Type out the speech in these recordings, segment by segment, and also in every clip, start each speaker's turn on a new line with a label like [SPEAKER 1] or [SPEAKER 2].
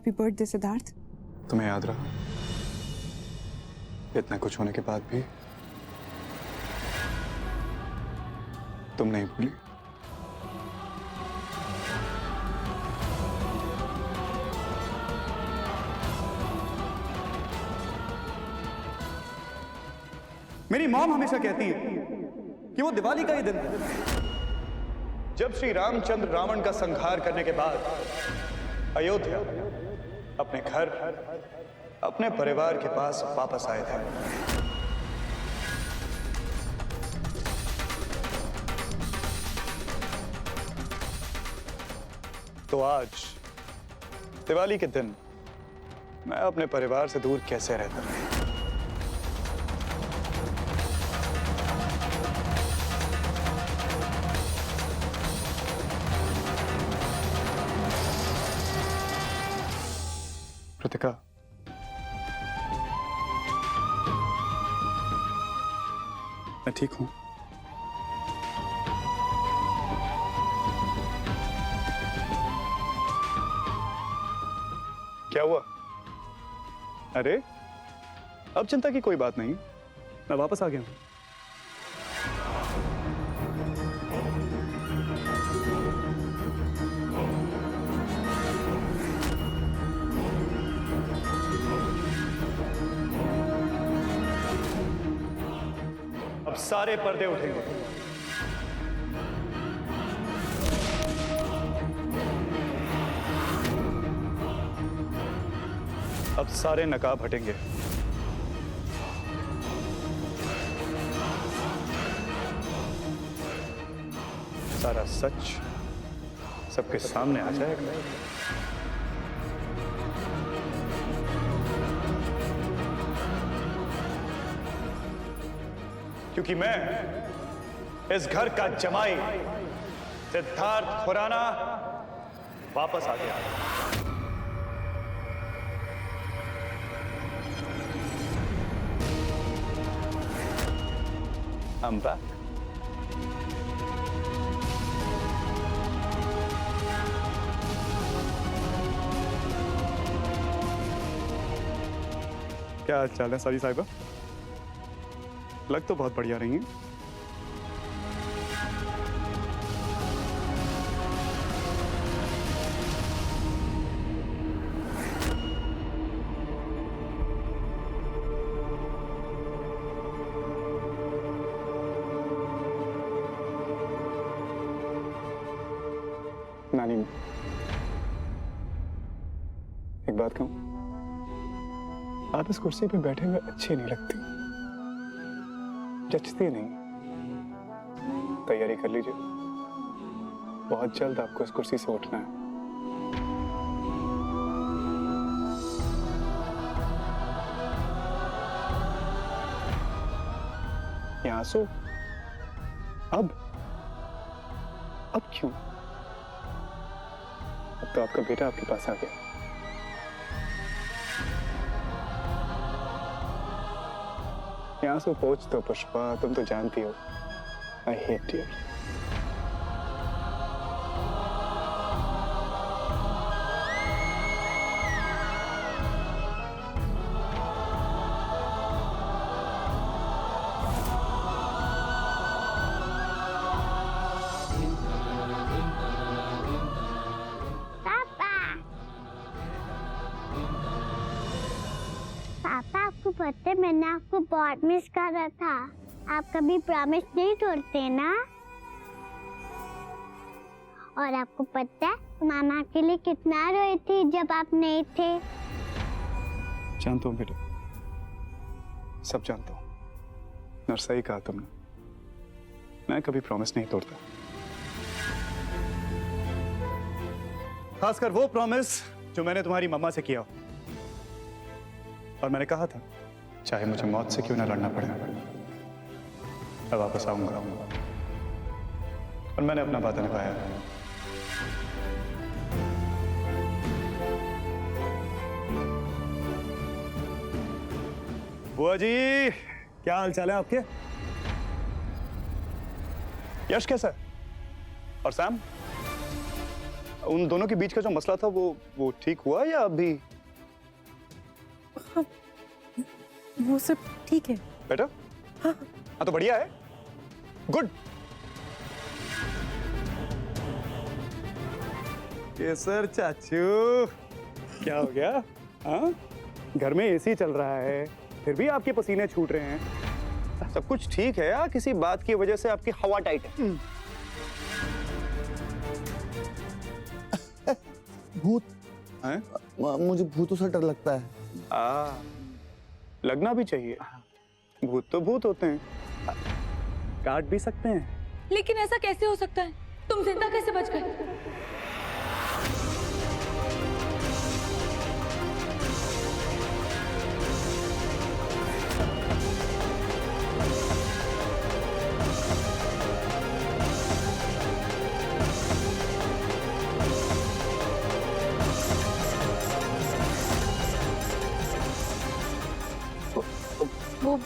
[SPEAKER 1] Happy birthday Siddharth.
[SPEAKER 2] तुम्हें याद रहा इतना कुछ होने के बाद भी तुम नहीं भूली?
[SPEAKER 3] मेरी मॉम हमेशा कहती है कि वो दिवाली का ही दिन है जब श्री रामचंद्र रावण का संहार करने के बाद अयोध्या अपने घर अपने परिवार के पास वापस आए थे। तो आज दिवाली के दिन मैं अपने परिवार से दूर कैसे रहता हूं? कृतिका, मैं ठीक हूं। क्या हुआ? अरे अब चिंता की कोई बात नहीं, मैं वापस आ गया हूं। अब सारे पर्दे उठेंगे। अब सारे नकाब हटेंगे। सारा सच सबके सामने आ जाएगा। क्योंकि मैं इस घर का जमाई सिद्धार्थ खुराना वापस आ गया। I'm back. क्या हाल चाल है सारी साहिबा? लग तो बहुत बढ़िया रही हैं। नानी, एक बात कहूं, आप इस कुर्सी पे बैठे हुए अच्छी नहीं लगती, जचती नहीं। तैयारी कर लीजिए, बहुत जल्द आपको इस कुर्सी से उठना है। ये आंसू अब क्यों? अब तो आपका बेटा आपके पास आ गया। यहां से पहुंच दो पुष्पा, तुम तो जानती हो आई हेट यू।
[SPEAKER 4] पापा, आपको पता है मैंने आपको बहुत मिस कर रहा था। आप कभी प्रॉमिस नहीं तोड़ते ना। और आपको पता है मामा के लिए कितना रोई थी जब आप नहीं थे।
[SPEAKER 2] जानता हूँ बेटा, सब जानता हूँ। नर्स सही कहा तुमने, मैं कभी प्रॉमिस नहीं तोड़ता, खासकर वो प्रॉमिस जो मैंने तुम्हारी मम्मा से किया। और मैंने कहा था चाहे मुझे मौत से क्यों ना लड़ना पड़े, मैं वापस आऊंगा। और मैंने अपना वादा निभाया। बुआ जी, क्या हाल चाल है आपके? यश कैसा है? और सैम?
[SPEAKER 3] उन दोनों के बीच का जो मसला था वो ठीक हुआ या अभी?
[SPEAKER 1] वो सब ठीक है
[SPEAKER 3] बेटा?
[SPEAKER 1] हाँ।
[SPEAKER 3] हाँ तो बढ़िया है, गुड। केसर चाचू, क्या हो गया? हाँ, घर में एसी चल रहा है, फिर भी आपके पसीने छूट रहे हैं। सब कुछ ठीक है या किसी बात की वजह से आपकी हवा टाइट है?
[SPEAKER 5] भूत
[SPEAKER 3] हैं?
[SPEAKER 5] मुझे भूतों से डर लगता है।
[SPEAKER 3] लगना भी चाहिए, भूत तो भूत होते हैं, काट भी सकते हैं।
[SPEAKER 6] लेकिन ऐसा कैसे हो सकता है? तुम जिंदा कैसे बच गए? वो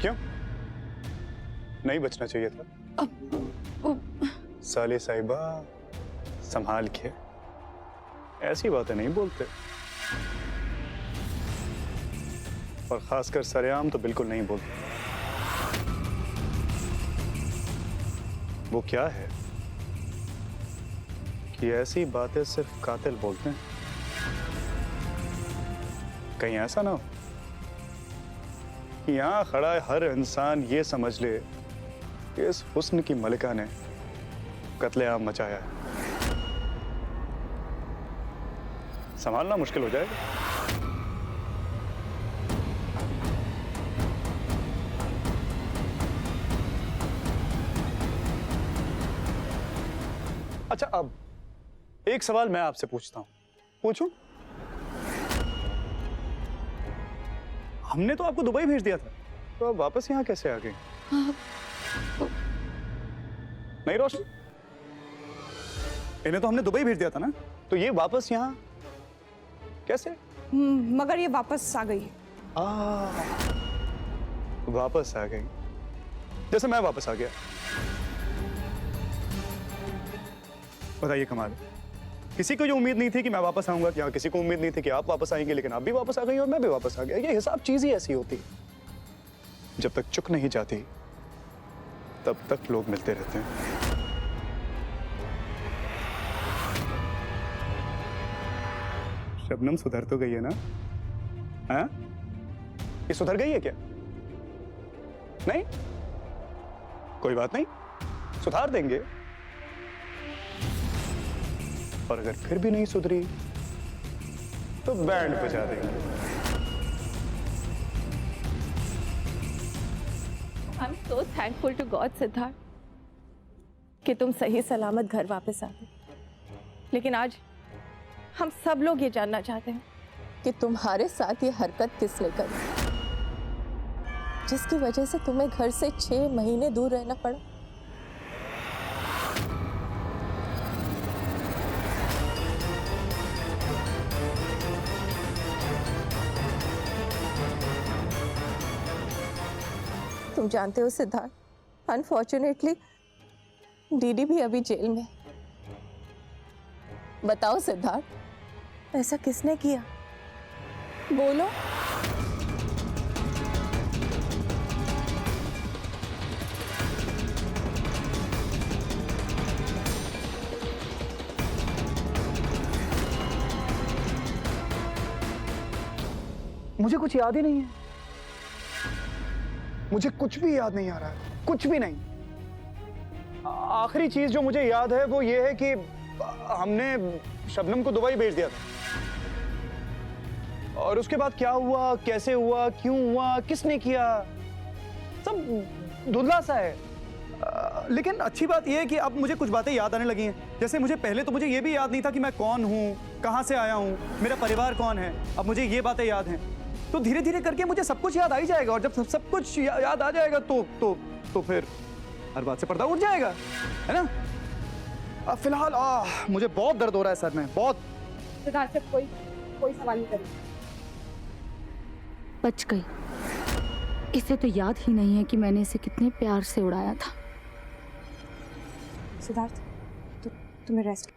[SPEAKER 3] क्यों नहीं बचना चाहिए था? साले साहिबा संभाल के, ऐसी बातें नहीं बोलते, और खासकर सरेआम तो बिल्कुल नहीं बोलते। वो क्या है कि ऐसी बातें सिर्फ कातिल बोलते हैं। कहीं ऐसा ना हो कि यहां खड़ा हर इंसान ये समझ ले कि इस हुस्न की मलिका ने कत्लेआम मचाया है। संभालना मुश्किल हो जाएगा। अच्छा, अब एक सवाल मैं आपसे पूछता हूं, पूछूं? हमने तो आपको दुबई भेज दिया था, तो आप वापस यहां कैसे आ गए? नहीं रोशन, इन्हें तो हमने दुबई भेज दिया था ना, तो ये वापस यहां कैसे?
[SPEAKER 1] मगर ये वापस आ गई।
[SPEAKER 3] वापस आ गई, जैसे मैं वापस आ गया। बताइए कमाल, किसी को ये उम्मीद नहीं थी कि मैं वापस आऊंगा, या किसी को उम्मीद नहीं थी कि आप वापस आएंगे, लेकिन आप भी वापस आ गई और मैं भी वापस आ गया। ये हिसाब चीज ही ऐसी होती है, जब तक चुक नहीं जाती तब तक लोग मिलते रहते हैं। शबनम सुधर तो गई है ना? हाँ, ये सुधर गई है क्या? नहीं, कोई बात नहीं, सुधार देंगे। और अगर फिर भी नहीं सुधरी तो बैंड बजा देंगे।
[SPEAKER 1] I am so thankful to God Siddharth कि तुम सही सलामत घर वापस आ गए। लेकिन आज हम सब लोग ये जानना चाहते हैं कि तुम्हारे साथ ये हरकत किसने करी, जिसकी वजह से तुम्हें घर से 6 महीने दूर रहना पड़ा। तुम जानते हो सिद्धार्थ, अनफॉर्चुनेटली डीडी भी अभी जेल में। बताओ सिद्धार्थ, ऐसा किसने किया? बोलो।
[SPEAKER 3] मुझे कुछ याद ही नहीं है, मुझे कुछ भी याद नहीं आ रहा है, कुछ भी नहीं। आखिरी चीज जो मुझे याद है वो ये है कि हमने शबनम को दुबई भेज दिया था, और उसके बाद क्या हुआ, कैसे हुआ, क्यों हुआ, किसने किया, सब धुंधला सा है। लेकिन अच्छी बात यह है कि अब मुझे कुछ बातें याद आने लगी हैं। जैसे मुझे पहले तो मुझे ये भी याद नहीं था कि मैं कौन हूँ, कहाँ से आया हूँ, मेरा परिवार कौन है। अब मुझे ये बातें याद हैं, तो धीरे धीरे करके मुझे सब कुछ याद आ ही जाएगा। और जब सब कुछ याद आ जाएगा तो फिर हर बात से पर्दा उठ जाएगा, है ना? अब फिलहाल मुझे बहुत दर्द हो रहा है सर में, बहुत।
[SPEAKER 1] सिद्धार्थ से कोई सवाल नहीं करें।
[SPEAKER 6] बच गई। इसे तो याद ही नहीं है कि मैंने इसे कितने प्यार से उड़ाया था।
[SPEAKER 7] सिद्धार्थ, तुम्हें रेस्ट।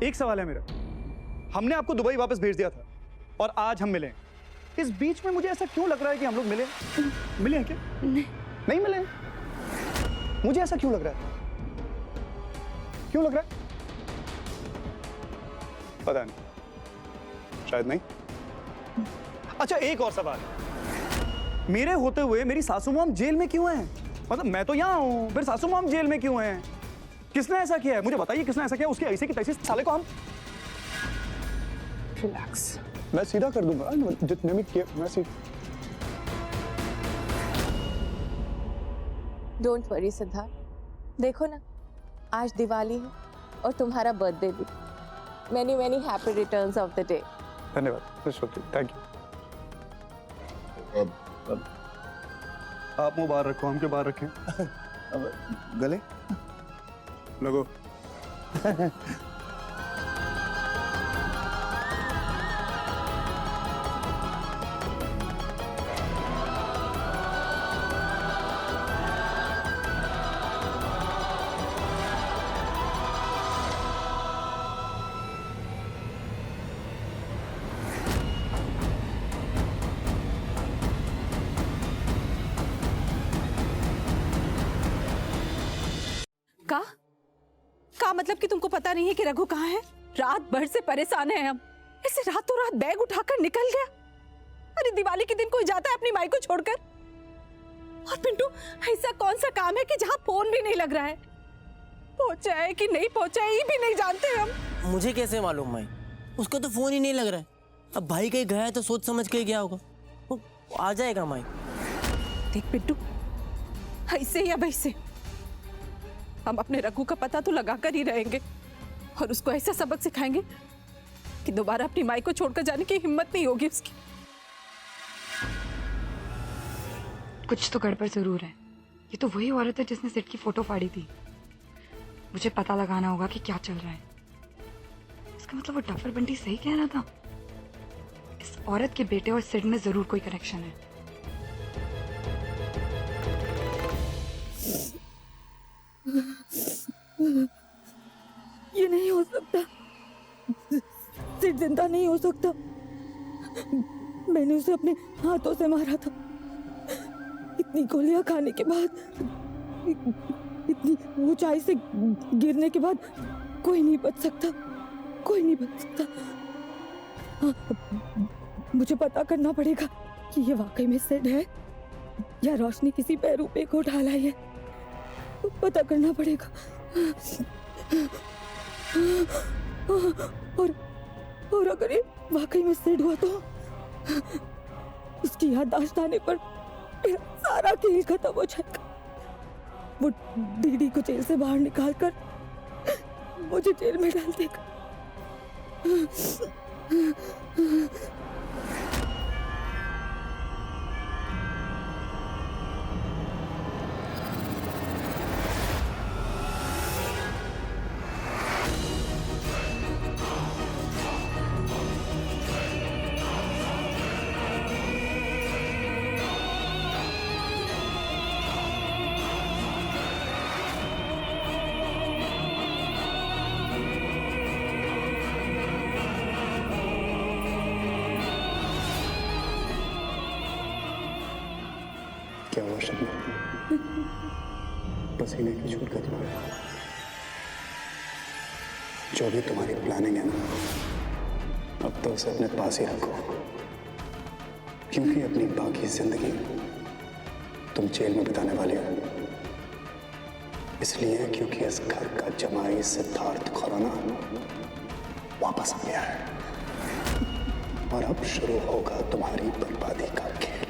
[SPEAKER 3] एक सवाल है मेरा। हमने आपको दुबई वापस भेज दिया था और आज हम मिले हैं। इस बीच में मुझे ऐसा क्यों लग रहा है कि हम लोग मिले हैं क्या? नहीं मिले हैं? मुझे ऐसा क्यों लग रहा है? क्यों लग रहा है? पता नहीं, शायद नहीं। अच्छा, एक और सवाल। मेरे होते हुए मेरी सासू मॉम जेल में क्यों है? मतलब मैं तो यहां हूं, फिर सासू मॉम जेल में क्यों है? किसने ऐसा किया है? मुझे बताइए, किसने ऐसा किया? उसके ऐसे की तैसे साले को हम
[SPEAKER 7] रिलैक्स।
[SPEAKER 3] मैं सीधा कर दूंगा जितने भी किए मैं सीधा।
[SPEAKER 1] डोंट वरी सिद्धार्थ, देखो ना, आज दिवाली है और तुम्हारा बर्थडे भी। Many many happy returns of the day.
[SPEAKER 3] धन्यवाद, थैंक यू। आप मुंह बाहर रखो, हम क्यों बाहर रखें?
[SPEAKER 5] गले
[SPEAKER 3] लगो।
[SPEAKER 7] का मतलब कि तुमको पता नहीं है कि रघु कहाँ है? रात भर से परेशान है हम। ऐसे रातों रात बैग उठाकर निकल गया। अरे दिवाली के दिन कोई जाता है अपनी माई को छोड़कर? और पिंटू, ऐसा कौन सा काम है कि जहाँ फोन भी नहीं लग रहा है? पहुंचा है कि नहीं पहुंचा है ये भी नहीं जानते हम।
[SPEAKER 8] मुझे कैसे मालूम माई? उसका तो फोन ही नहीं लग रहा है। अब भाई कहीं गया है तो सोच समझ के गया होगा। वो आ जाएगा माई।
[SPEAKER 7] देख पिंटू, ऐसे या वैसे हम अपने रघु का पता तो लगा कर ही रहेंगे और उसको ऐसा सबक सिखाएंगे कि दोबारा अपनी माई को छोड़कर जाने की हिम्मत नहीं होगी उसकी।
[SPEAKER 9] कुछ तो गड़बड़ जरूर है। ये तो वही औरत है जिसने सिट की फोटो फाड़ी थी। मुझे पता लगाना होगा कि क्या चल रहा है। इसका मतलब वो डफर बंटी सही कह रहा था। इस औरत के बेटे और सिट में जरूर कोई कनेक्शन है।
[SPEAKER 7] ये नहीं हो सकता। सिट जिंदा नहीं हो सकता। मैंने उसे अपने हाथों से मारा था। इतनी गोलियां खाने के बाद, इतनी ऊंचाई से गिरने के बाद कोई नहीं बच सकता। कोई नहीं बच सकता। मुझे पता करना पड़ेगा कि ये वाकई में सिड है या रोशनी किसी पैरूपे को ढाला है। पता करना पड़ेगा। और अगर ये वाकई में सिड हुआ तो उसकी याददाश्त आने पर मेरा सारा खेल खत्म हो जाएगा। वो दीदी को जेल से बाहर निकालकर मुझे जेल में डाल देगा।
[SPEAKER 3] क्या हुआ शबनम? पसीने की छूट खत्म है। जो भी तुम्हारी प्लानिंग है ना, अब तो उसे अपने पास ही रखो, क्योंकि अपनी बाकी जिंदगी तुम जेल में बिताने वाली हो। इसलिए क्योंकि इस घर का जमाई सिद्धार्थ खुराना वापस आ गया है और अब शुरू होगा तुम्हारी बर्बादी का खेल।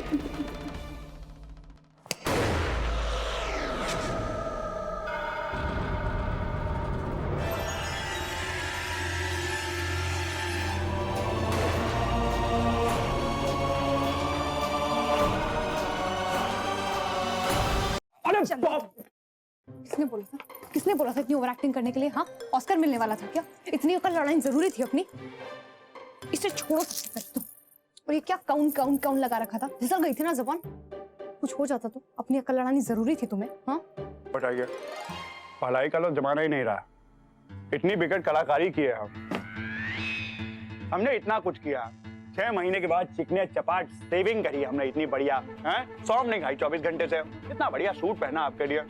[SPEAKER 9] किसने बोला था इतनी ओवर एक्टिंग करने के लिए? हाँ, ऑस्कर मिलने वाला था क्या? इतनी अकल लड़ाई जरूरी थी अपनी? इसे छोड़ो सबसे पहले तो।
[SPEAKER 10] और ये क्या काउंट काउंट काउंट लगा रखा था? फिसल गई थी ना जबान। कुछ हो जाता तो अपनी अकल लड़ानी जरूरी थी तुम्हें। हाँ
[SPEAKER 3] बताइए, भलाई का तो जमाना ही नहीं रहा। इतनी बिगड़ कलाकारी की है हमने इतना कुछ किया। 6 महीने के बाद चिकने चपाट सेविंग करी हमने इतनी बढ़िया, हैं? सौंफ नहीं खाई 24 घंटे से। इतना बढ़िया सूट पहना आपके लिए,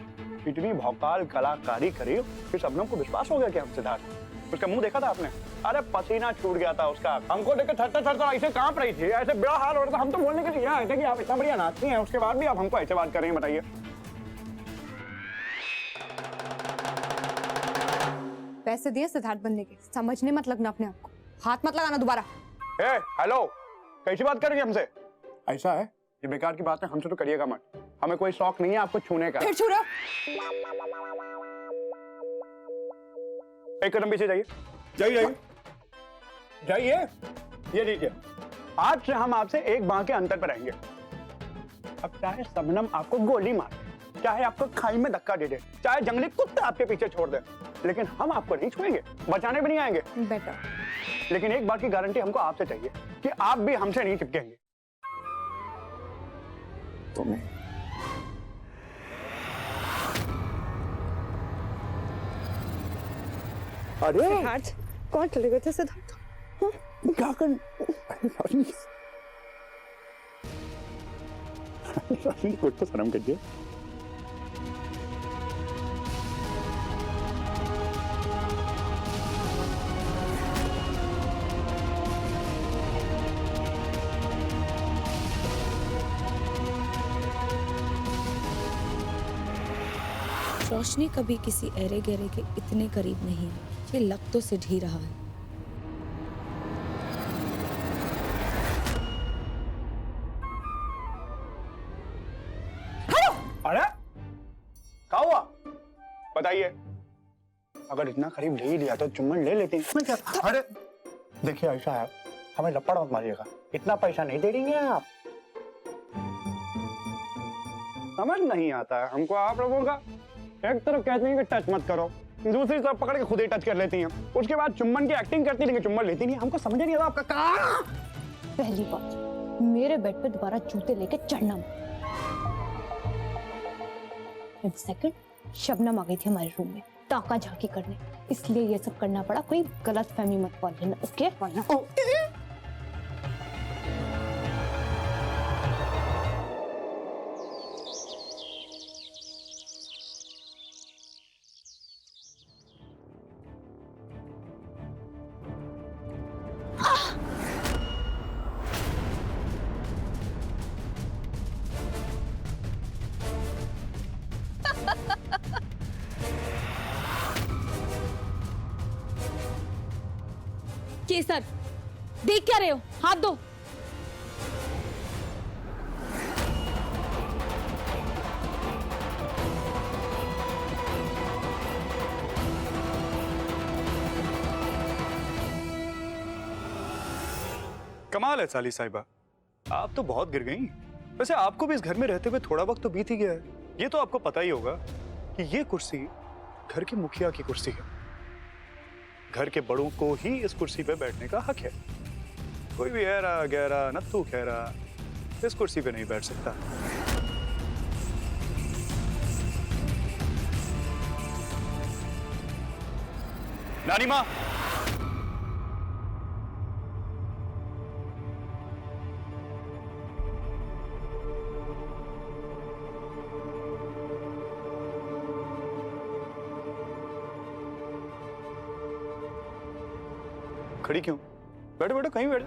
[SPEAKER 3] इतनी भौकाल कलाकारी करी कि सबनों को विश्वास हो गया कि हम सिद्धार्थ। उसका मुंह देखा था आपने? अरे पसीना छूट गया था उसका। हमको देख के थर ऐसे कांप रही थी, ऐसे बुरा हाल हो रहा था। हम तो बोलने के लिए आए थे कि आप इतना बढ़िया नाचती हैं, उसके बाद भी आप हमको ऐसे बात कर रही हैं, बताइए।
[SPEAKER 10] पैसे दिए सिद्धार्थ बनने के, समझने मत लगना अपने आप को। हाथ मत लगाना दोबारा।
[SPEAKER 3] ए, हेलो, कैसी बात करेंगे हमसे? ऐसा है, ये बेकार की बात है, हमसे तो करिएगा मत। हमें कोई शौक नहीं है आपको छूने का।
[SPEAKER 10] फिर छू रहे हो?
[SPEAKER 3] एक कदम पीछे जाइए, जाइए जाइए। ये लीजिए, आज से हम आपसे एक बाह के अंतर पर रहेंगे। अब चाहे सबनम आपको गोली मार दे, चाहे आपको खाई में धक्का दे दे, चाहे जंगली कुत्ते आपके पीछे छोड़ दे, लेकिन हम आपको नहीं छुएंगे, बचाने भी नहीं आएंगे।
[SPEAKER 10] बेटा,
[SPEAKER 3] लेकिन एक बात की गारंटी हमको आपसे चाहिए कि आप भी हमसे नहीं चिपकेंगे। तुम्हें अरे
[SPEAKER 10] सिद्धार्थ, कौन चले गए थे सिद्धार्थ?
[SPEAKER 3] क्या कर कुछ तो शर्म करिए।
[SPEAKER 6] रोशनी कभी किसी एरे गहरे के इतने करीब नहीं है, ये लग तो सिद्ध ही रहा है।
[SPEAKER 3] अरे क्या हुआ बताइए? अगर इतना करीब ले ही लिया तो चुम्बन ले लेते हैं। क्या? अरे देखिए, ऐसा है, हमें लपड़ मत मारिएगा, इतना पैसा नहीं दे रही हैं आप। समझ नहीं आता है हमको आप लोगों का। एक तरफ कहते हैं कि टच मत करो, दूसरी तरफ पकड़ के खुद ही टच कर लेती हैं, उसके बाद चुम्बन की एक्टिंग करती लेकिन चुम्बन लेती नहीं। हमको समझ नहीं आता आपका काम।
[SPEAKER 10] पहली बात, मेरे बेड पे दोबारा जूते लेके चढ़ना मत। सेकंड, शबनम आ गई थी हमारे रूम में ताका झाकी करने, इसलिए ये सब करना पड़ा। कोई गलत फहमी मत पाल लेना, ओके?
[SPEAKER 6] केसर, देख क्या रहे हो? हाथ दो।
[SPEAKER 2] कमाल है साली साहिबा, आप तो बहुत गिर गई। वैसे आपको भी इस घर में रहते हुए थोड़ा वक्त तो बीत ही गया है। ये तो आपको पता ही होगा कि ये कुर्सी घर के मुखिया की कुर्सी है। घर के बड़ों को ही इस कुर्सी पे बैठने का हक है। कोई भी ऐरा गहरा नत्थू खैरा इस कुर्सी पे नहीं बैठ सकता। नानी माँ, खड़ी क्यों? बैठो बैठो, कहीं बैठो।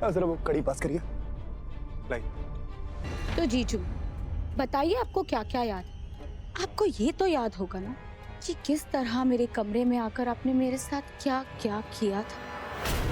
[SPEAKER 2] जरा वो कड़ी पास करिए। लाई।
[SPEAKER 6] तो जीजू, बताइए आपको क्या क्या याद? आपको ये तो याद होगा ना कि किस तरह मेरे कमरे में आकर आपने मेरे साथ क्या क्या किया था।